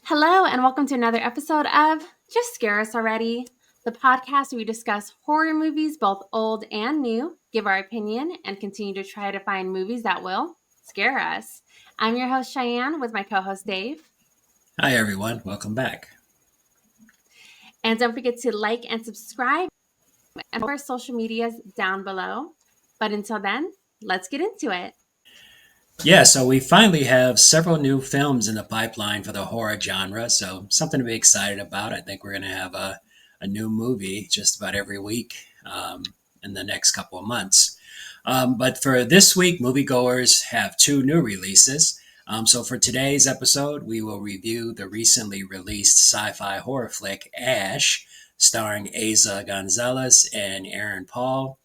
Hello, and welcome to another episode of Just Scare Us Already, the podcast where we discuss horror movies, both old and new, give our opinion, and continue to try to find movies that will scare us. I'm your host, Cheyenne, with my co host, Dave. Hi, everyone. Welcome back. And don't forget to like and subscribe and our social medias down below. But until then, let's get into it. Yeah, so we finally have several new films in the pipeline for the horror genre, so something to be excited about. I think we're going to have a new movie just about every week in the next couple of months. But for this week, moviegoers have two new releases. So for today's episode, we will review the recently released sci-fi horror flick Ash, starring Asa Gonzalez and Aaron Paul,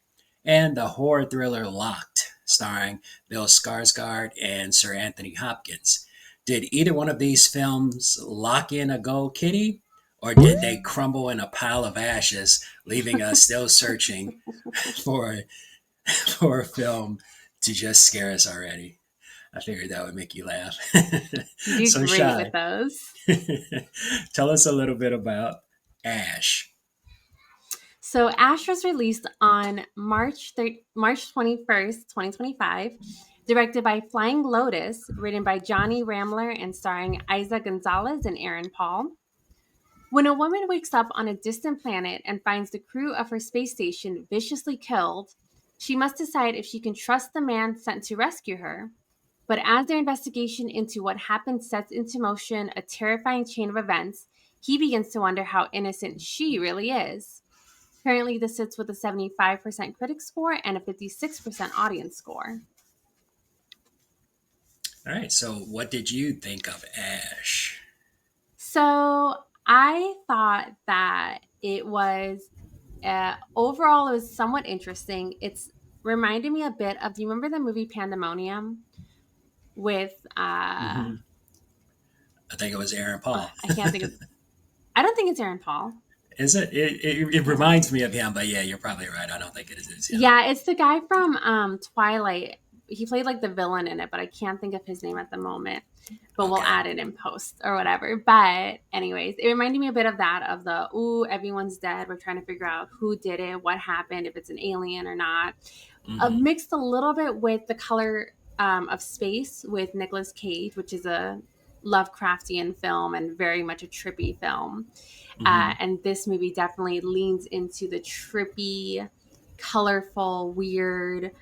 and the horror thriller Locked, starring Bill Skarsgård and Sir Anthony Hopkins. Did either one of these films lock in a gold kitty, or did they crumble in a pile of ashes, leaving us still searching for for a film to just scare us already? I figured that would make you laugh. You do So, great with Shy, those. tell us a little bit about Ash. So Ash was released on March 21st, 2025, directed by Flying Lotus, written by Johnny Ramler and starring Isa Gonzalez and Aaron Paul. When a woman wakes up on a distant planet and finds the crew of her space station viciously killed, she must decide if she can trust the man sent to rescue her. But as their investigation into what happened sets into motion a terrifying chain of events, he begins to wonder how innocent she really is. Currently, this sits with a 75% critic score and a 56% audience score. All right, so what did you think of Ash? So I thought that it was, overall, it was somewhat interesting. It's reminded me a bit of, do you remember the movie Pandemonium with, Hmm. I think it was Aaron Paul. I can't think of, I don't think it's Aaron Paul. Is it? It reminds me of him, but yeah, you're probably right. I don't think it is him. Yeah, it's the guy from Twilight. He played like the villain in it, but I can't think of his name at the moment. But we'll Okay. add it in post or whatever. But anyways, it reminded me a bit of that, of the ooh, everyone's dead. We're trying to figure out who did it, what happened, if it's an alien or not. Hmm. Mixed a little bit with The Color of Space with Nicolas Cage, which is a Lovecraftian film and very much a trippy film. Hmm. And this movie definitely leans into the trippy, colorful, weird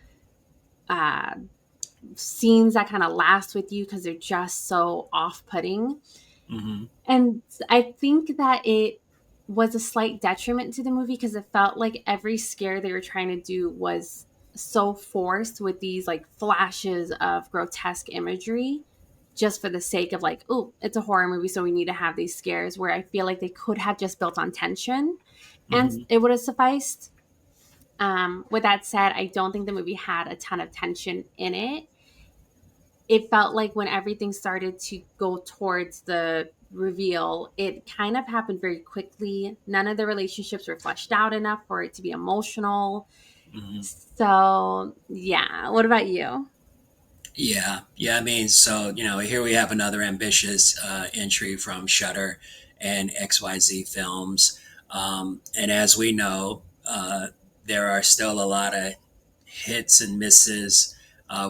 uh, scenes that kind of last with you because they're just so off-putting. Hmm. And I think that it was a slight detriment to the movie because it felt like every scare they were trying to do was so forced with these like flashes of grotesque imagery just for the sake of like, oh, it's a horror movie, so we need to have these scares, where I feel like they could have just built on tension and Hmm. it would have sufficed. With that said, I don't think the movie had a ton of tension in it. It felt like when everything started to go towards the reveal, it kind of happened very quickly. None of the relationships were fleshed out enough for it to be emotional. Hmm. So, yeah. What about you? Yeah. I mean, so here we have another ambitious entry from Shudder and XYZ Films, and as we know, there are still a lot of hits and misses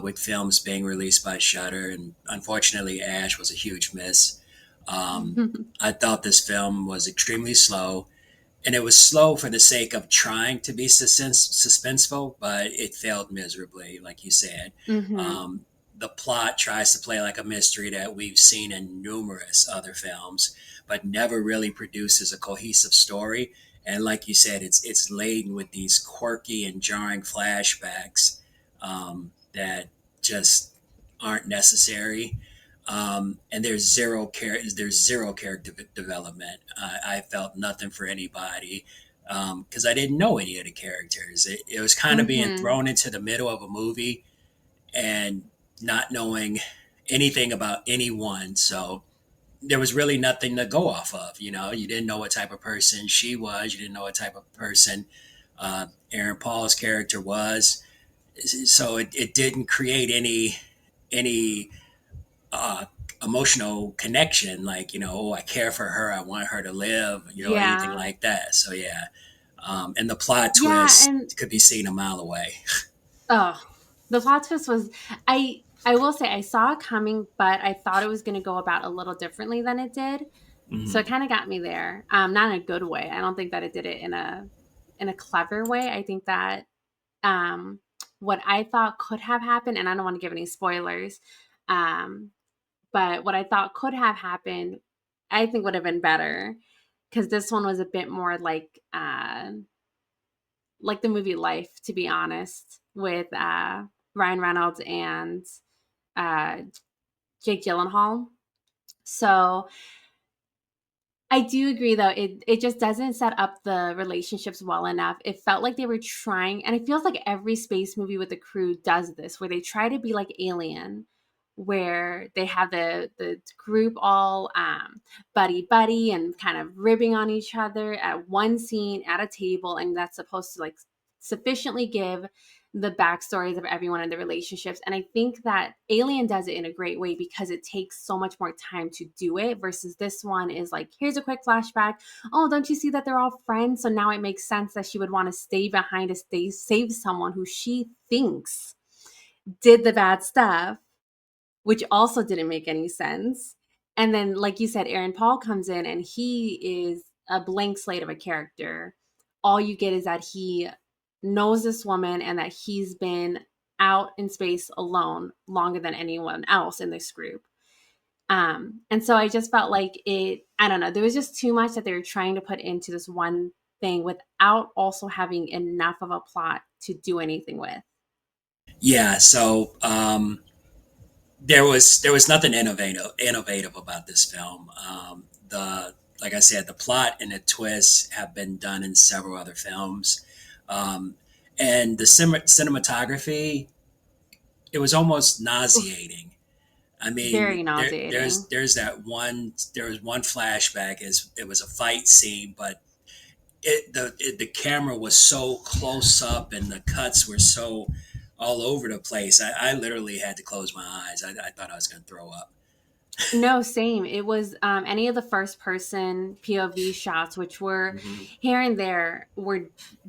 with films being released by Shudder, and unfortunately, Ash was a huge miss. Um, I thought this film was extremely slow, and it was slow for the sake of trying to be suspenseful, but it failed miserably, like you said. Hmm. Um, the plot tries to play like a mystery that we've seen in numerous other films, but never really produces a cohesive story. And like you said, it's laden with these quirky and jarring flashbacks that just aren't necessary. And there's zero character development. I felt nothing for anybody because I didn't know any of the characters. It was kind of being Hmm. thrown into the middle of a movie and not knowing anything about anyone. So there was really nothing to go off of. You didn't know what type of person she was. You didn't know what type of person Aaron Paul's character was. So it didn't create any uh, emotional connection, like, oh, I care for her, I want her to live, anything Yeah. like that. So yeah, and the plot Yeah, twist and could be seen a mile away. oh, the plot twist was I will say I saw it coming, but I thought it was going to go about a little differently than it did. So it Hmm. kind of got me there. Not in a good way. I don't think that it did it in a clever way. I think that um what I thought could have happened, and I don't want to give any spoilers, um, but what I thought could have happened, I think would have been better because this one was a bit more like the movie Life, to be honest, with Ryan Reynolds and uh, Jake Gyllenhaal. So I do agree, though. It just doesn't set up the relationships well enough. It felt like they were trying, and it feels like every space movie with the crew does this, where they try to be like Alien, where they have the group all buddy buddy and kind of ribbing on each other at one scene at a table, and that's supposed to like sufficiently give the backstories of everyone in the relationships. And I think that Alien does it in a great way because it takes so much more time to do it versus this one is like, here's a quick flashback. Oh, don't you see that they're all friends? So now it makes sense that she would want to stay behind to stay save someone who she thinks did the bad stuff, which also didn't make any sense. And then, like you said, Aaron Paul comes in and he is a blank slate of a character. All you get is that he knows this woman and that he's been out in space alone longer than anyone else in this group. And so I just felt like I don't know, there was just too much that they were trying to put into this one thing without also having enough of a plot to do anything with. Yeah, so there was nothing innovative about this film. The Like I said, the plot and the twists have been done in several other films, um, and the cinematography, it was almost Oof, nauseating. I mean, very there there's nauseating. there's that one there was one flashback as it was a fight scene, but the camera was so close up and the cuts were so all over the place. I literally had to close my eyes. I thought I was going to throw up. No, same. It was any of the first person POV shots, which were Hmm. here and there, were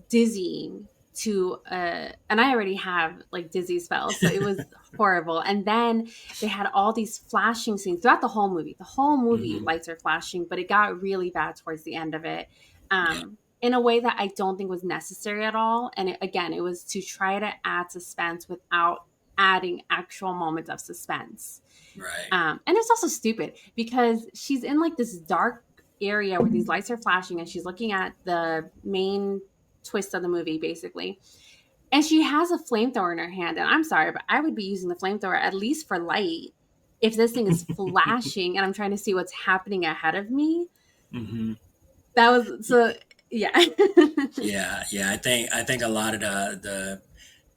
dizzying to, and I already have like dizzy spells, so it was horrible. And then they had all these flashing scenes throughout the whole movie. The whole movie, Hmm. lights are flashing, but it got really bad towards the end of it, Yeah. in a way that I don't think was necessary at all. And again, it was to try to add suspense without adding actual moments of suspense. Right. And it's also stupid because she's in like this dark area where these lights are flashing and she's looking at the main twist of the movie, basically. And she has a flamethrower in her hand. And I'm sorry, but I would be using the flamethrower at least for light. If this thing is flashing and I'm trying to see what's happening ahead of me, Hmm. that was so, yeah. Yeah. Yeah. I think a lot of the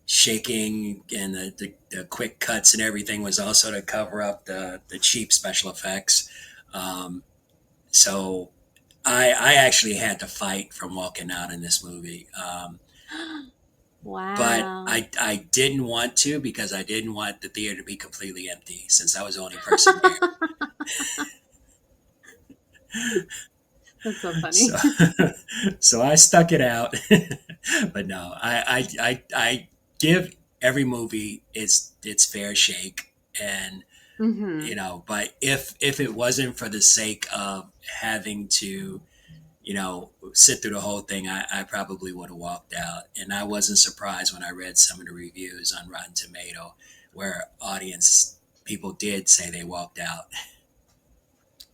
shaking and the quick cuts and everything was also to cover up the cheap special effects. Um, so I actually had to fight from walking out in this movie. But Wow. I didn't want to because I didn't want the theater to be completely empty since I was the only person there. That's so So funny. so I stuck it out. But no, I give every movie its fair shake, and Hmm. but if it wasn't for the sake of having to sit through the whole thing, I probably would have walked out. And I wasn't surprised when I read some of the reviews on Rotten Tomato where audience people did say they walked out.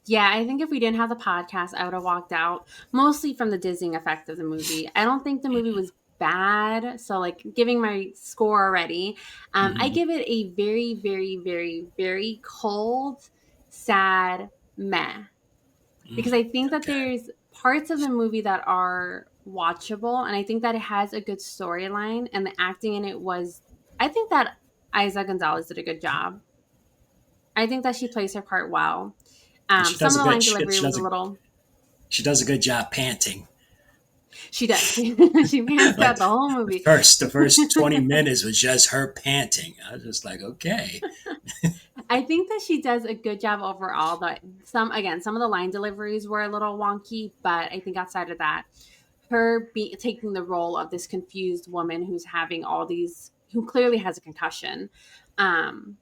Yeah, I think if we didn't have the podcast, I would have walked out mostly from the dizzying effect of the movie. I don't think the movie was bad. So, like, giving my score already, I Hmm. give it a very, very, very, very cold, sad meh. Because Mm, I think that okay. there's parts of the movie that are watchable, and I think that it has a good storyline, and the acting in it was. I think that Isa Gonzalez did a good job. I think that she plays her part well. And she Some does of a the good line delivery was a little. she does a good job panting. She does. She pants Like out the whole the movie. first the first 20 minutes was just her panting. I was just like, okay. I think that she does a good job overall. But some of the line deliveries were a little wonky, but I think outside of that, taking the role of this confused woman who's having all these, who clearly has a concussion, um,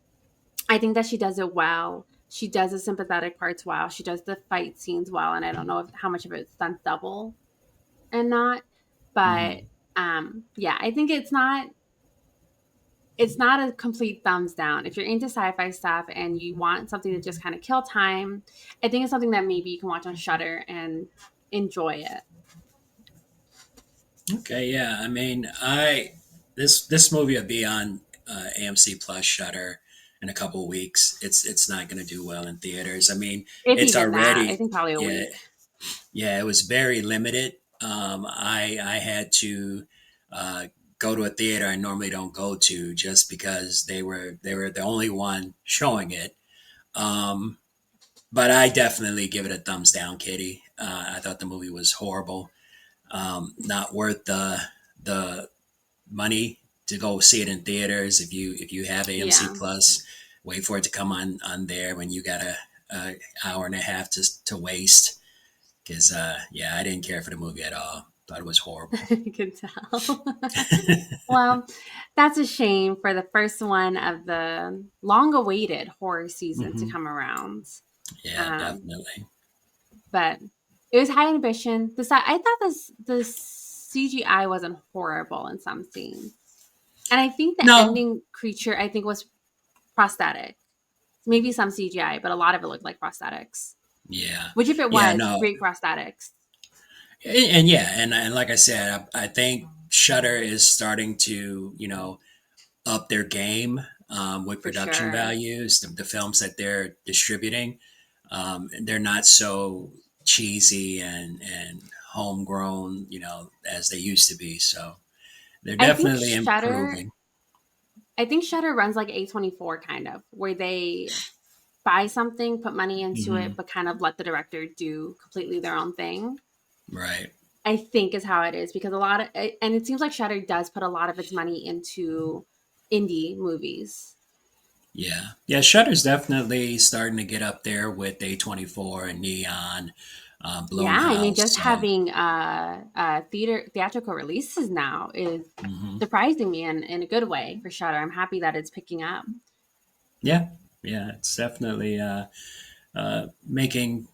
I think that she does it well. She does the sympathetic parts well. She does the fight scenes well, and I don't know how much of it's stunt double and not, but Mhm. yeah, I think it's not a complete thumbs down. If you're into sci-fi stuff and you want something to just kind of kill time, I think it's something that maybe you can watch on Shudder and enjoy it. Okay, yeah. I mean, I this movie will be on AMC Plus Shutter in a couple of weeks. It's not going to do well in theaters. I mean, If it's even that, I already think probably a yeah week. yeah. It was very limited. I had to uh, go to a theater I normally don't go to just because they were the only one showing it. Um, but I definitely give it a thumbs down, Kitty. I thought the movie was horrible. Not worth the money to go see it in theaters. If you have AMC Yeah. Plus, wait for it to come on there when you got a hour and a half to waste. Because yeah, I didn't care for the movie at all. Thought it was horrible. I can tell. Well, that's a shame for the first one of the long awaited horror season to Hmm. come around. Yeah, Um, definitely. but it was high ambition. I thought the CGI wasn't horrible in some scenes. And I think the No. ending creature, I think, was prosthetic. Maybe some CGI, but a lot of it looked like prosthetics. Yeah. Which, if it Yeah. was, No. great prosthetics. And yeah, and like I said, I think Shutter is starting to up their game with For production sure. values. The films that they're distributing, they're not so cheesy and homegrown, as they used to be. So they're I think definitely Shutter improving. I think Shutter runs like A24 kind of, where they buy something, put money into Hmm. it, but kind of let the director do completely their own thing. Right. I think is how it is because and it seems like Shutter does put a lot of its money into indie movies. Yeah. Yeah. Shutter's definitely starting to get up there with A24 and Neon, Yeah, I mean, Bloomhouse. just So. having theatrical releases now is Hmm. surprising me in a good way for Shutter. I'm happy that it's picking up. Yeah. Yeah. It's definitely making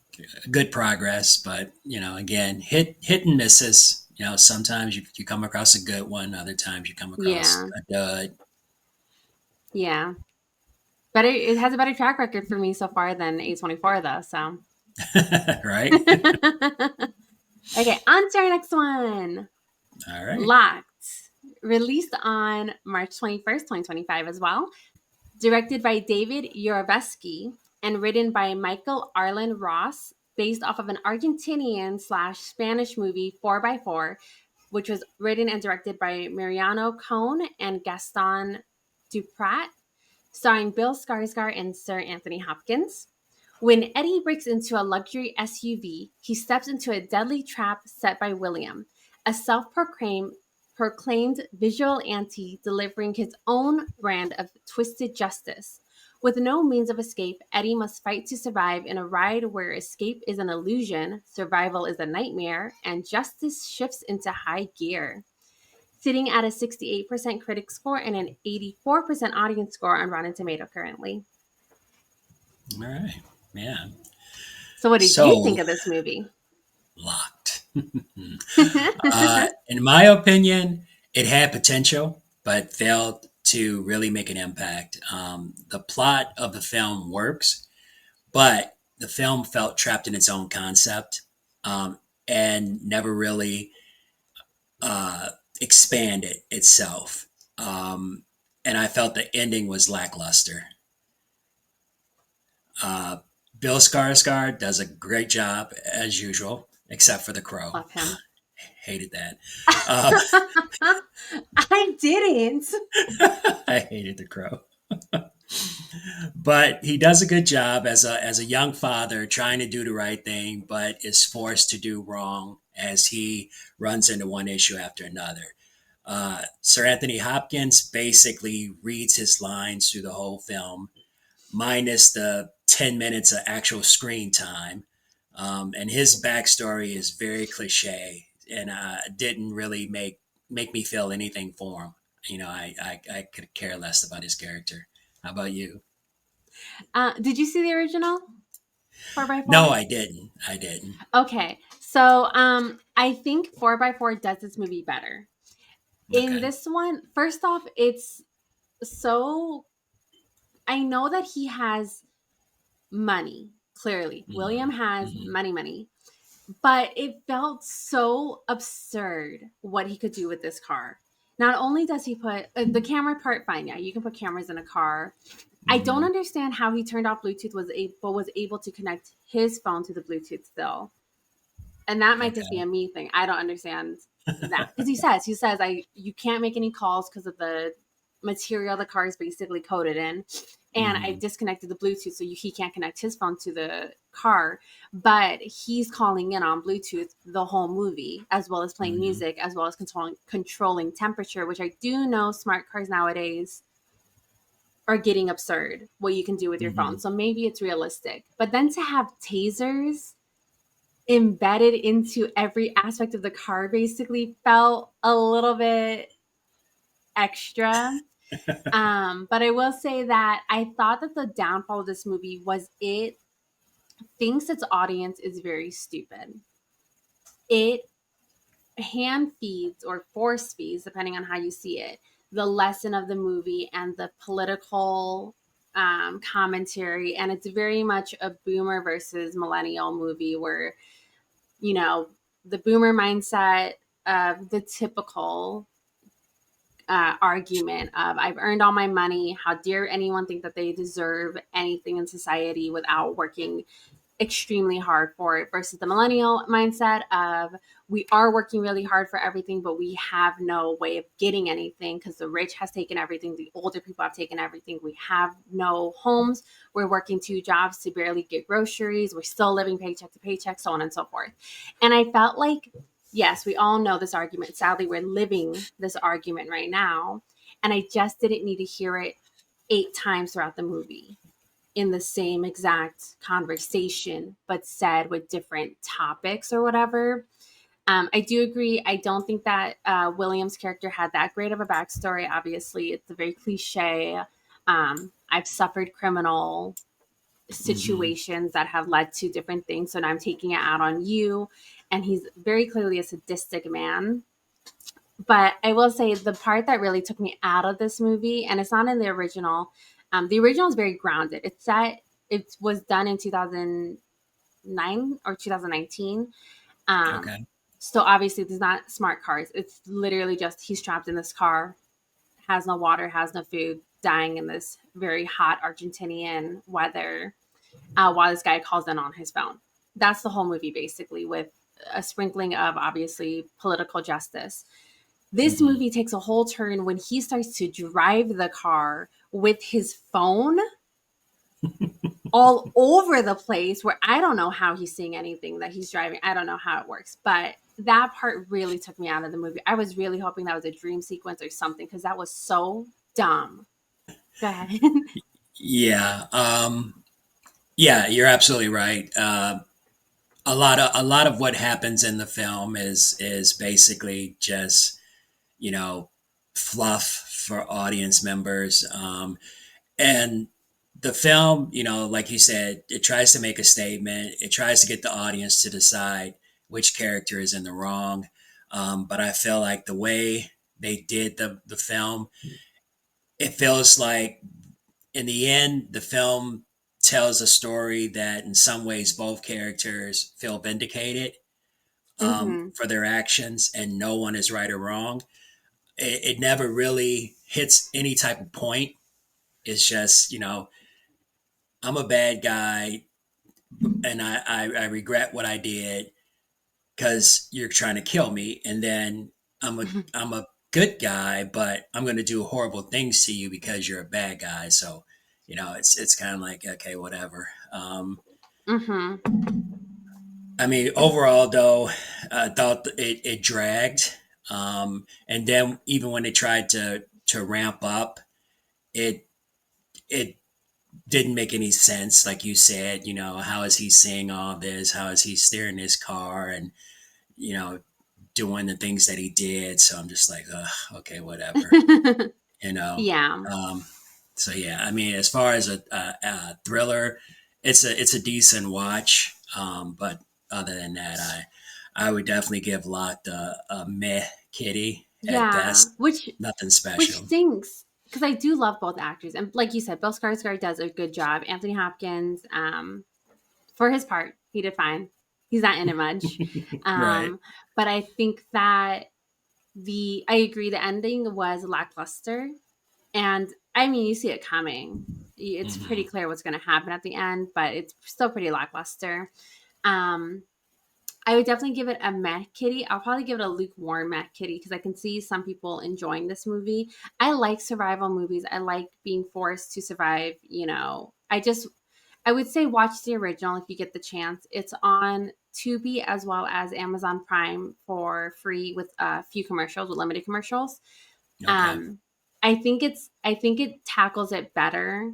good progress, but again, hit and misses. Sometimes you come across a good one, other times you come across Yeah, a dud. yeah, but it has a better track record for me so far than A24 though. So Right? okay, on to our next one. All right. Locked, released on March 21st, 2025 as well. Directed by David Yarovesky and written by Michael Arlen Ross, based off of an Argentinian slash Spanish movie 4x4, which was written and directed by Mariano Cohn and Gaston Duprat, starring Bill Skarsgård and Sir Anthony Hopkins. When Eddie breaks into a luxury SUV, he steps into a deadly trap set by William, a self proclaimed visual anti delivering his own brand of twisted justice. With no means of escape, Eddie must fight to survive in a ride where escape is an illusion, survival is a nightmare, and justice shifts into high gear. Sitting at a 68% critic score and an 84% audience score on Rotten Tomato currently. All right. Yeah. So, what did you think So of this movie? locked. In my opinion, it had potential, but failed to really make an impact. The plot of the film works, but the film felt trapped in its own concept and never really uh, expanded itself. Um, and I felt the ending was lackluster. Uh, Bill Skarsgård does a great job as usual, except for the crow. Love him. Hated that. Uh, I didn't. I hated the crow. But he does a good job as a young father trying to do the right thing, but is forced to do wrong as he runs into one issue after another. Sir Anthony Hopkins basically reads his lines through the whole film. minus the 10 minutes of actual screen time. And his backstory is very cliche and didn't really make me feel anything for him. I could care less about his character. How about you? Did you see the original 4 by No, 4? I didn't. I didn't. Okay, so I think 4 by 4 does this movie better. In Okay. this one, first off, it's so I know that he has money. Clearly, William Hmm. has Hmm. money, but it felt so absurd what he could do with this car. Not only does he put the camera part, fine, yeah, you can put cameras in a car. I don't Hmm. understand how he turned off Bluetooth but was able to connect his phone to the Bluetooth still. And that might just be Okay. a me thing. I don't understand that because he says I you can't make any calls because of the material the car is basically coated in, and I Hmm. disconnected the Bluetooth so he can't connect his phone to the car, but he's calling in on Bluetooth the whole movie as well as playing Hmm. music as well as controlling temperature, which I do know smart cars nowadays are getting absurd what you can do with your phone. Hmm. So maybe it's realistic, but then to have tasers embedded into every aspect of the car basically felt a little bit extra. But I will say that I thought that the downfall of this movie was it thinks its audience is very stupid. It hand feeds or force feeds, depending on how you see it, the lesson of the movie and the political commentary. And it's very much a boomer versus millennial movie where you know, the boomer mindset of the typical argument of I've earned all my money. How dare anyone think that they deserve anything in society without working extremely hard for it versus the millennial mindset of we are working really hard for everything but we have no way of getting anything because the rich has taken everything, the older people have taken everything, we have no homes, we're working two jobs to barely get groceries, we're still living paycheck to paycheck, so on and so forth. And I felt like yes, we all know this argument, sadly we're living this argument right now, and I just didn't need to hear it 8 times throughout the movie in the same exact conversation, but said with different topics or whatever. I do agree. I don't think that William's character had that great of a backstory. Obviously, it's a very cliche. I've suffered criminal Hmm. situations that have led to different things, so now I'm taking it out on you. And he's very clearly a sadistic man. But I will say the part that really took me out of this movie, and it's not in the original. The original is very grounded. It's set. It was done in 2009 or 2019. Um, Okay. so obviously, there's not smart cars. It's literally just he's trapped in this car, has no water, has no food, dying in this very hot Argentinian weather. While this guy calls in on his phone. That's the whole movie, basically, with a sprinkling of obviously political justice. This Hmm. movie takes a whole turn when he starts to drive the car with his phone all over the place where I don't know how he's seeing anything that he's driving. I don't know how it works, but that part really took me out of the movie. I was really hoping that was a dream sequence or something because that was so dumb. Go ahead. Yeah. Yeah, you're absolutely right. A lot of what happens in the film is basically just you know fluff for audience members. And the film, like you said, it tries to make a statement. It tries to get the audience to decide which character is in the wrong. But I feel like the way they did the film, it feels like in the end, the film tells a story that in some ways both characters feel vindicated Hmm. for their actions, and no one is right or wrong. It never really hits any type of point. It's just, I'm a bad guy and I regret what I did because you're trying to kill me. And then I'm a good guy, but I'm going to do horrible things to you because you're a bad guy. So, it's kind of like, okay, whatever. Hmm. I mean, overall, though, I thought it dragged. And then even when they tried to ramp up, it it didn't make any sense. Like you said, how is he seeing all this? How is he steering his car and, you know, doing the things that he did? So I'm just like, ugh, okay, whatever, you know? Yeah. Um, so yeah, I mean, as far as a thriller, it's a decent watch. But other than that, I would definitely give Locked a meh kitty at Yeah. best. Which Nothing which special. stinks because I do love both actors. And like you said, Bill Skarsgård does a good job. Anthony Hopkins, for his part, he did fine. He's not in it much. Right. Um, but I think that I agree the ending was lackluster. And I mean, you see it coming. It's pretty Hmm. clear what's going to happen at the end, but it's still pretty lackluster. Um, I would definitely give it a meh kitty. I'll probably give it a lukewarm meh kitty because I can see some people enjoying this movie. I like survival movies. I like being forced to survive. I would say watch the original if you get the chance. It's on Tubi as well as Amazon Prime for free with a few commercials, with limited commercials. Okay. Um, I think it tackles it better,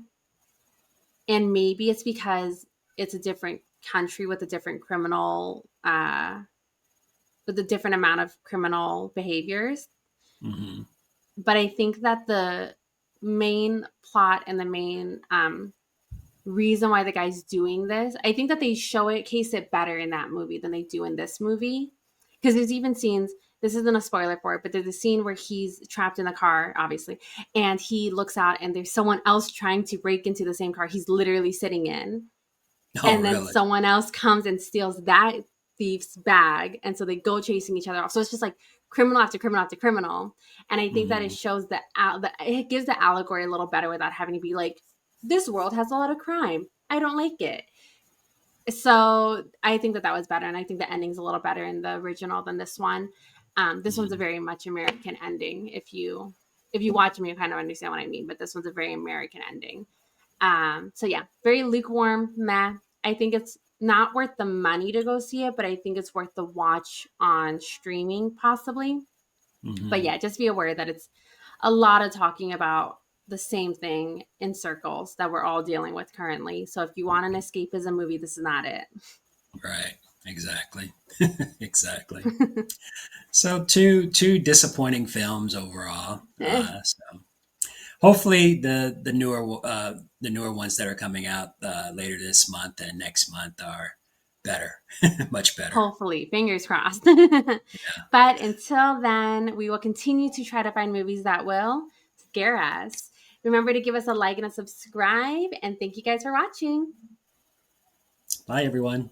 and maybe it's because it's a different country with a different criminal with a different amount of criminal behaviors. Hmm. But I think that the main plot and the main reason why the guy's doing this, I think that they case it better in that movie than they do in this movie. Because there's even scenes, this isn't a spoiler for it, but there's a scene where he's trapped in the car, obviously, and he looks out and there's someone else trying to break into the same car he's literally sitting in. Oh, And then really? someone else comes and steals that thief's bag. And so they go chasing each other off. So it's just like criminal after criminal after criminal. And I think that it Hmm. shows it gives the allegory a little better without having to be like, this world has a lot of crime. I don't like it. So I think that was better. And I think the ending's a little better in the original than this one. This one's a Hmm. very much American ending. If you watch me, you kind of understand what I mean. But this one's a very American ending. So yeah, very lukewarm, meh. I think it's not worth the money to go see it, but I think it's worth the watch on streaming possibly. But Hmm. yeah, just be aware that it's a lot of talking about the same thing in circles that we're all dealing with currently. So if you want an escapism movie, this is not it. Right. Exactly. Exactly. So two disappointing films overall. So hopefully the newer ones that are coming out later this month and next month are better, much better. Hopefully, fingers crossed. Yeah. But until then, we will continue to try to find movies that will scare us. Remember to give us a like and a subscribe, and thank you guys for watching. Bye, everyone.